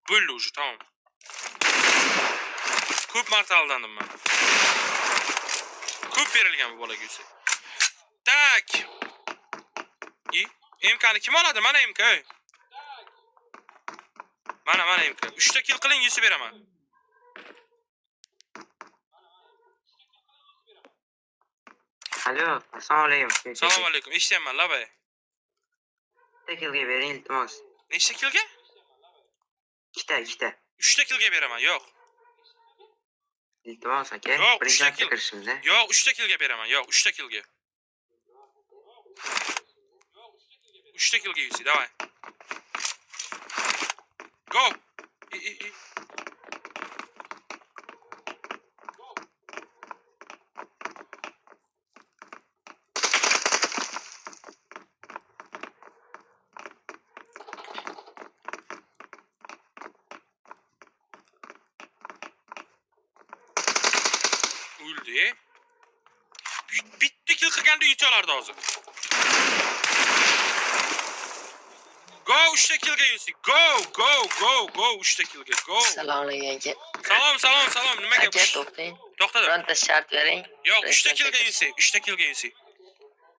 Bo'ldi уже, tamam. Ko'p marta aldandim men. Ko'p berilgan bu bolaga esa. Tak. MK'ni kim oladi? Mana MK. Mana MK. 3 ta kill qiling, yesi beraman. Alo, assalomu alaykum. Assalomu alaykum. Eshityapman, labay. Ikkita killga bering, iltimos. Nechta killga? Ikkita. 3 ta killga beraman, yo'q. Iltimos aka. Yo'q, Birinchi 3 ta marta kill. kirishimda. Yo'q, 3 ta killga beraman. Yo'q, 3 ta killga. 3 ta killga yusi, давай. Go. O'ldi. Bitta kill qilganda yutolardi hozir. Go 3 ta killga yusi. Go 3 ta killga. Go. Assalomu alaykum. Salom. Nimaga? Aka to'xtang. To'xtadim. Bironta shart bering. Yo'q, 3 ta killga yusi. 3 ta killga yusi.